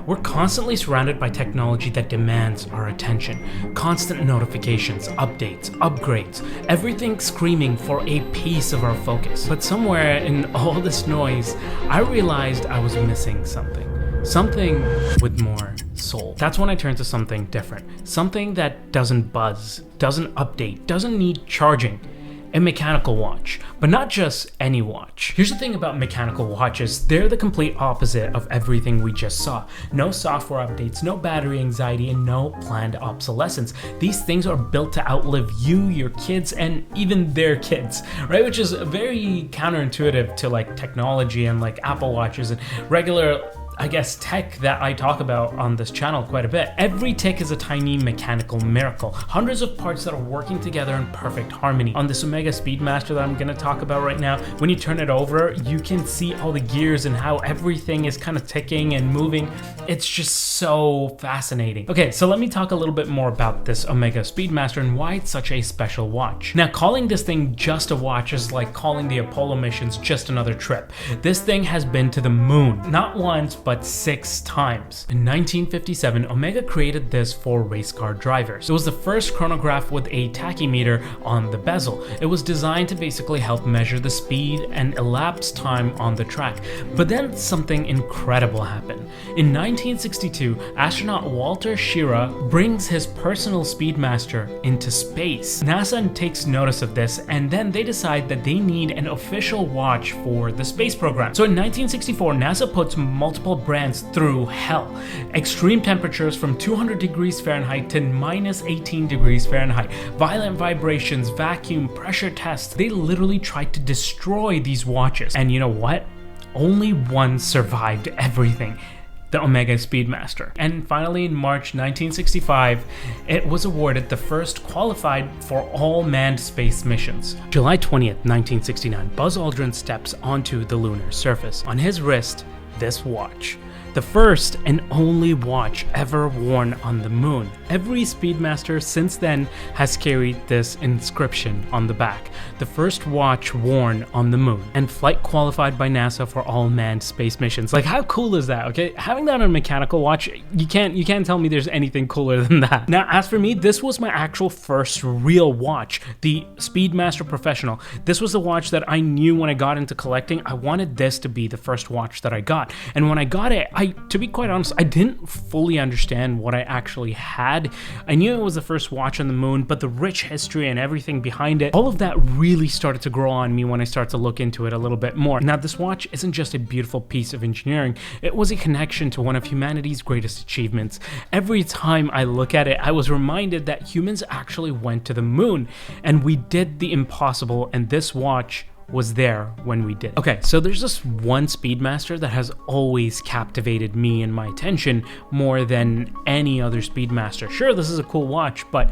We're constantly surrounded by technology that demands our attention. Constant notifications, updates, upgrades, everything screaming for a piece of our focus. But somewhere in all this noise, I realized I was missing something. Something with more soul. That's when I turned to something different. Something that doesn't buzz, doesn't update, doesn't need charging. A mechanical watch, but not just any watch. Here's the thing about mechanical watches, they're the complete opposite of everything we just saw. No software updates, no battery anxiety, and no planned obsolescence. These things are built to outlive you, your kids, and even their kids, right? Which is very counterintuitive to like technology and like Apple Watches and regular, I guess, tech that I talk about on this channel quite a bit. Every tick is a tiny mechanical miracle. Hundreds of parts that are working together in perfect harmony. On this Omega Speedmaster that I'm gonna talk about right now, when you turn it over, you can see all the gears and how everything is kind of ticking and moving. It's just so fascinating. Okay, so let me talk a little bit more about this Omega Speedmaster and why it's such a special watch. Now, calling this thing just a watch is like calling the Apollo missions just another trip. This thing has been to the moon, not once, but 6 times. In 1957, Omega created this for race car drivers. It was the first chronograph with a tachymeter on the bezel. It was designed to basically help measure the speed and elapsed time on the track. But then something incredible happened. In 1962, astronaut Walter Schirra brings his personal Speedmaster into space. NASA takes notice of this, and then they decide that they need an official watch for the space program. So in 1964, NASA puts multiple brands through hell. Extreme temperatures from 200 degrees Fahrenheit to minus 18 degrees Fahrenheit. Violent vibrations, vacuum, pressure tests. They literally tried to destroy these watches. And you know what? Only one survived everything. The Omega Speedmaster. And finally, in March 1965, it was awarded the first qualified for all manned space missions. July 20th, 1969, Buzz Aldrin steps onto the lunar surface. On his wrist, this watch. The first and only watch ever worn on the moon. Every Speedmaster since then has carried this inscription on the back. The first watch worn on the moon, and flight qualified by NASA for all manned space missions. Like, how cool is that, okay? Having that on a mechanical watch, you can't tell me there's anything cooler than that. Now, as for me, this was my actual first real watch, the Speedmaster Professional. This was the watch that I knew when I got into collecting, I wanted this to be the first watch that I got. And when I got it, to be quite honest, I didn't fully understand what I actually had. I knew it was the first watch on the moon, but the rich history and everything behind it, all of that really started to grow on me when I started to look into it a little bit more. Now, this watch isn't just a beautiful piece of engineering, it was a connection to one of humanity's greatest achievements. Every time I look at it, I was reminded that humans actually went to the moon, and we did the impossible, and this watch was there when we did. Okay, so there's this one Speedmaster that has always captivated me and my attention more than any other Speedmaster. Sure, this is a cool watch, but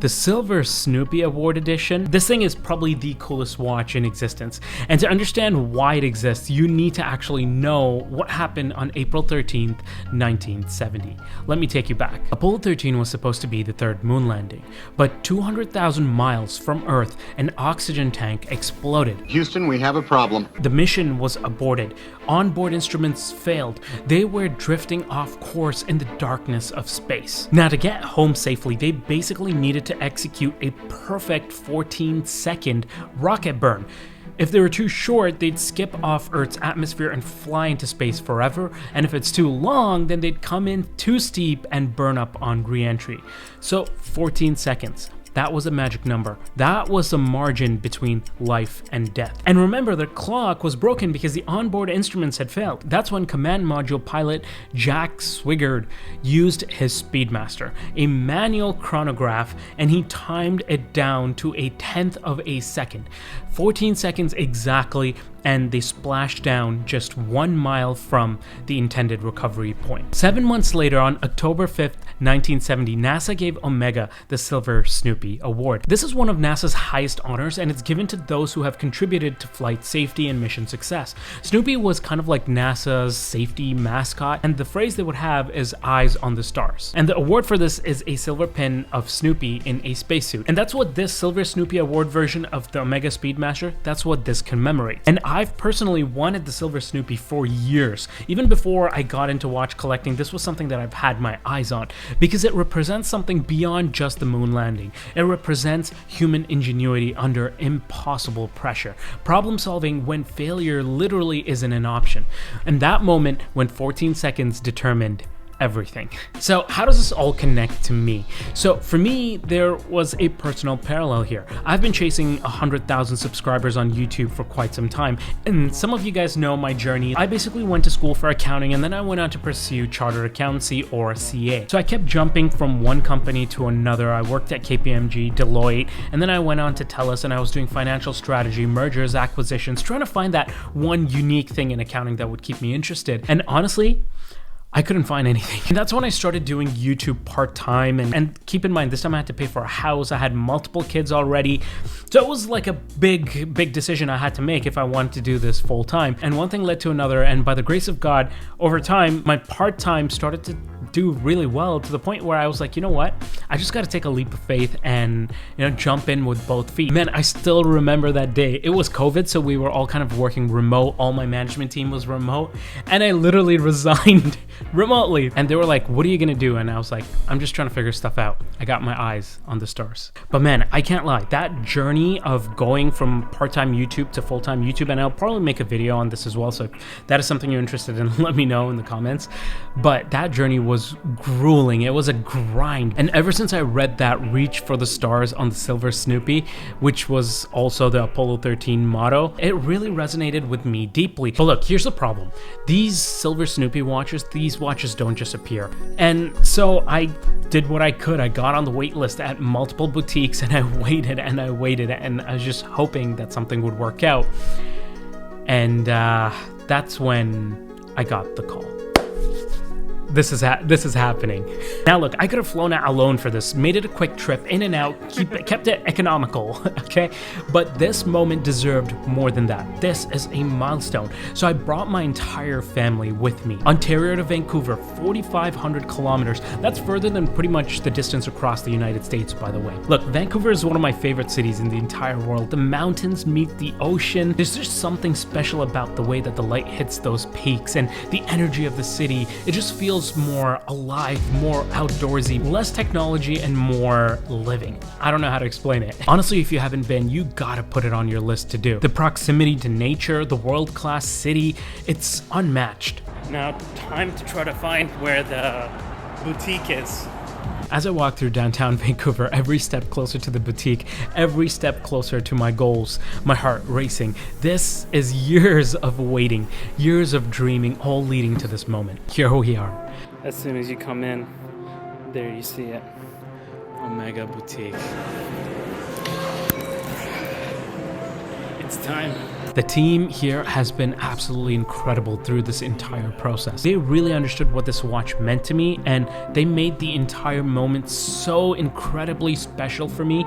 the Silver Snoopy Award Edition, this thing is probably the coolest watch in existence. And to understand why it exists, you need to actually know what happened on April 13th, 1970. Let me take you back. Apollo 13 was supposed to be the third moon landing, but 200,000 miles from Earth, an oxygen tank exploded. Houston, we have a problem. The mission was aborted. Onboard instruments failed. They were drifting off course in the darkness of space. Now, to get home safely, they basically needed to execute a perfect 14-second rocket burn. If they were too short, they'd skip off Earth's atmosphere and fly into space forever, and if it's too long, then they'd come in too steep and burn up on re-entry. So 14 seconds. That was a magic number. That was the margin between life and death. And remember, the clock was broken because the onboard instruments had failed. That's when command module pilot Jack Swigert used his Speedmaster, a manual chronograph, and he timed it down to a 1/10 of a second. 14 seconds exactly, and they splashed down just 1 mile from the intended recovery point. 7 months later, on October 5th, 1970, NASA gave Omega the Silver Snoopy Award. This is one of NASA's highest honors, and it's given to those who have contributed to flight safety and mission success. Snoopy was kind of like NASA's safety mascot, and the phrase they would have is "eyes on the stars." And the award for this is a silver pin of Snoopy in a spacesuit. And that's what this Silver Snoopy Award version of the Omega Speedmaster, that's what this commemorates. And I've personally wanted the Silver Snoopy for years. Even before I got into watch collecting, this was something that I've had my eyes on because it represents something beyond just the moon landing. It represents human ingenuity under impossible pressure, problem solving when failure literally isn't an option, and that moment when 14 seconds determined everything. So how does this all connect to me? So for me, there was a personal parallel here. I've been chasing 100,000 subscribers on YouTube for quite some time, and some of you guys know my journey. I basically went to school for accounting, and then I went on to pursue chartered accountancy, or CA. So I kept jumping from one company to another. I worked at KPMG, Deloitte, and then I went on to TELUS, and I was doing financial strategy, mergers, acquisitions, trying to find that one unique thing in accounting that would keep me interested. And honestly, I couldn't find anything. And that's when I started doing YouTube part-time, and keep in mind, this time I had to pay for a house. I had multiple kids already. So it was like a big decision I had to make if I wanted to do this full-time. And one thing led to another, and by the grace of God, over time, my part-time started to do really well, to the point where I was like, you know what? I just got to take a leap of faith and, jump in with both feet. Man, I still remember that day. It was COVID, so we were all kind of working remote. All my management team was remote, and I literally resigned remotely. And they were like, what are you gonna do? And I was like, I'm just trying to figure stuff out. I got my eyes on the stars. But man, I can't lie, that journey of going from part-time YouTube to full-time YouTube, and I'll probably make a video on this as well, so if that is something you're interested in, let me know in the comments. But that journey was grueling. It was a grind. And ever since I read that reach for the stars on the Silver Snoopy, which was also the Apollo 13 motto, it really resonated with me deeply. But look, here's the problem. These Silver Snoopy watches, these watches don't just appear. And so I did what I could. I got on the wait list at multiple boutiques, and I waited and I waited, and I was just hoping that something would work out. And that's when I got the call. This is happening. Now look, I could have flown out alone for this, made it a quick trip, in and out, kept it economical, okay? But this moment deserved more than that. This is a milestone. So I brought my entire family with me. Ontario to Vancouver, 4,500 kilometers. That's further than pretty much the distance across the United States, by the way. Look, Vancouver is one of my favorite cities in the entire world. The mountains meet the ocean. There's just something special about the way that the light hits those peaks and the energy of the city. It just feels more alive, more outdoorsy, less technology, and more living. I don't know how to explain it. Honestly, if you haven't been, you gotta put it on your list to do. The proximity to nature, the world-class city, it's unmatched. Now, time to try to find where the boutique is. As I walk through downtown Vancouver, every step closer to the boutique, every step closer to my goals, my heart racing. This is years of waiting, years of dreaming, all leading to this moment. Here we are. As soon as you come in, there you see it. Omega Boutique. It's time. The team here has been absolutely incredible through this entire process. They really understood what this watch meant to me, and they made the entire moment so incredibly special for me.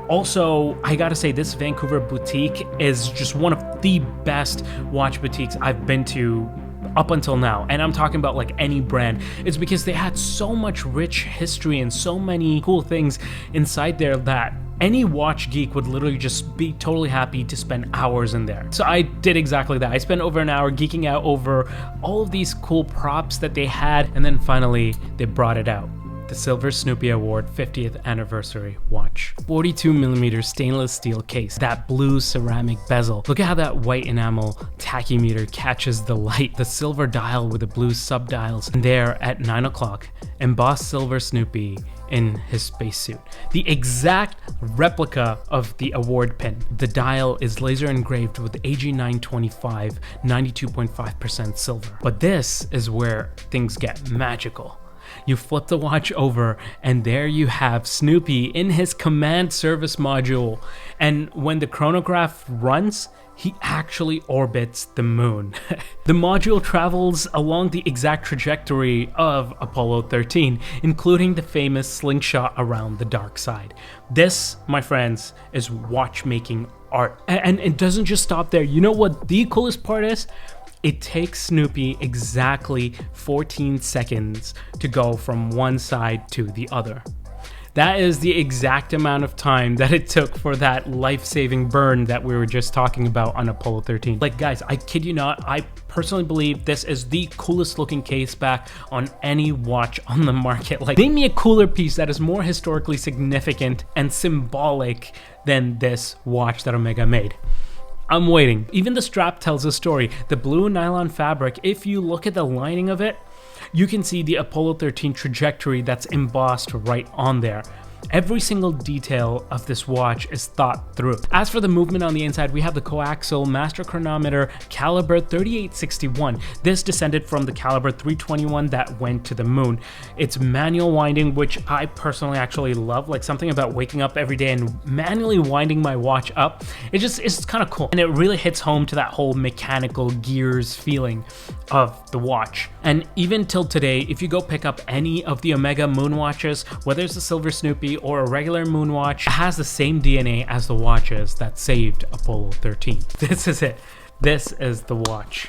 Also, I gotta say, this Vancouver boutique is just one of the best watch boutiques I've been to up until now, and I'm talking about like any brand. It's because they had so much rich history and so many cool things inside there that any watch geek would literally just be totally happy to spend hours in there. So I did exactly that. I spent over an hour geeking out over all of these cool props that they had, and then finally they brought it out. The Silver Snoopy Award 50th Anniversary Watch. 42mm stainless steel case, that blue ceramic bezel. Look at how that white enamel tachymeter catches the light. The silver dial with the blue subdials. And there at 9 o'clock, embossed Silver Snoopy in his spacesuit. The exact replica of the award pin. The dial is laser engraved with AG925, 92.5% silver. But this is where things get magical. You flip the watch over, and there you have Snoopy in his command service module. And when the chronograph runs, he actually orbits the moon. The module travels along the exact trajectory of Apollo 13, including the famous slingshot around the dark side. This, my friends, is watchmaking art. And it doesn't just stop there. You know what the coolest part is? It takes Snoopy exactly 14 seconds to go from one side to the other. That is the exact amount of time that it took for that life-saving burn that we were just talking about on Apollo 13. Like guys, I kid you not, I personally believe this is the coolest looking case back on any watch on the market. Like, name me a cooler piece that is more historically significant and symbolic than this watch that Omega made. I'm waiting. Even the strap tells a story. The blue nylon fabric, if you look at the lining of it, you can see the Apollo 13 trajectory that's embossed right on there. Every single detail of this watch is thought through. As for the movement on the inside, we have the coaxial master chronometer caliber 3861. This descended from the caliber 321 that went to the moon. It's manual winding, which I personally actually love. Like, something about waking up every day and manually winding my watch up. It's kind of cool. And it really hits home to that whole mechanical gears feeling of the watch. And even till today, if you go pick up any of the Omega Moonwatches, whether it's the Silver Snoopy or a regular Moonwatch, it has the same DNA as the watches that saved Apollo 13. This is it. This is the watch.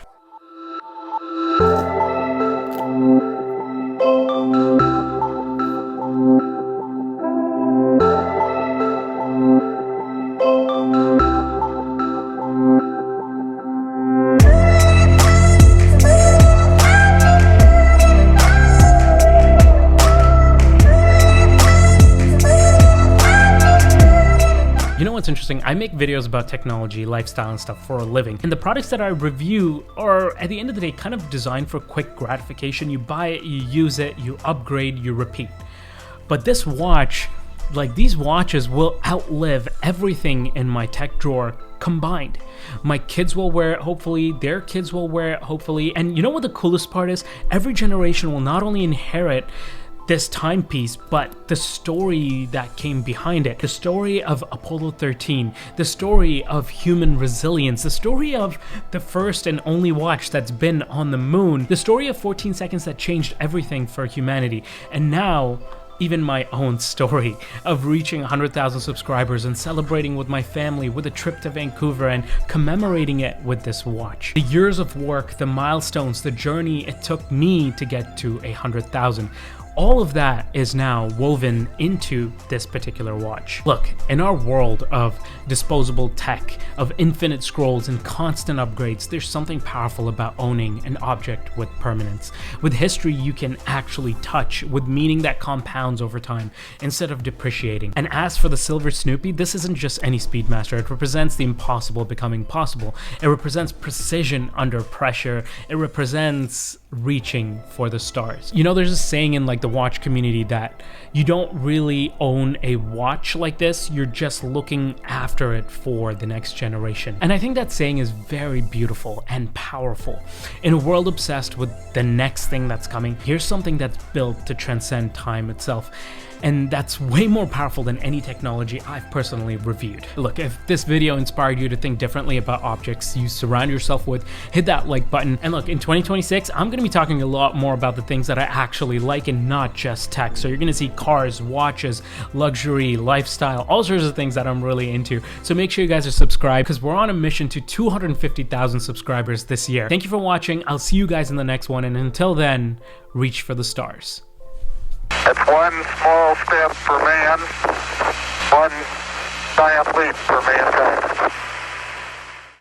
What's interesting, I make videos about technology, lifestyle, and stuff for a living, and the products that I review are, at the end of the day, kind of designed for quick gratification. You buy it, you use it, you upgrade, you repeat. But this watch, like, these watches will outlive everything in my tech drawer combined. My kids will wear it, hopefully, their kids will wear it, hopefully, and you know what the coolest part is? Every generation will not only inherit this timepiece, but the story that came behind it, the story of Apollo 13, the story of human resilience, the story of the first and only watch that's been on the moon, the story of 14 seconds that changed everything for humanity, and now even my own story of reaching 100,000 subscribers and celebrating with my family with a trip to Vancouver and commemorating it with this watch. The years of work, the milestones, the journey it took me to get to 100,000. All of that is now woven into this particular watch. Look, in our world of disposable tech, of infinite scrolls and constant upgrades, there's something powerful about owning an object with permanence. With history you can actually touch, with meaning that compounds over time instead of depreciating. And as for the Silver Snoopy, this isn't just any Speedmaster. It represents the impossible becoming possible. It represents precision under pressure. It represents reaching for the stars. You know, there's a saying in like the watch community that you don't really own a watch like this, you're just looking after it for the next generation. And I think that saying is very beautiful and powerful. In a world obsessed with the next thing that's coming, here's something that's built to transcend time itself. And that's way more powerful than any technology I've personally reviewed. Look, if this video inspired you to think differently about objects you surround yourself with, hit that like button. And look, in 2026, I'm gonna be talking a lot more about the things that I actually like and not just tech. So you're gonna see cars, watches, luxury, lifestyle, all sorts of things that I'm really into. So make sure you guys are subscribed because we're on a mission to 250,000 subscribers this year. Thank you for watching. I'll see you guys in the next one. And until then, reach for the stars. It's one small step for man, one giant leap for mankind.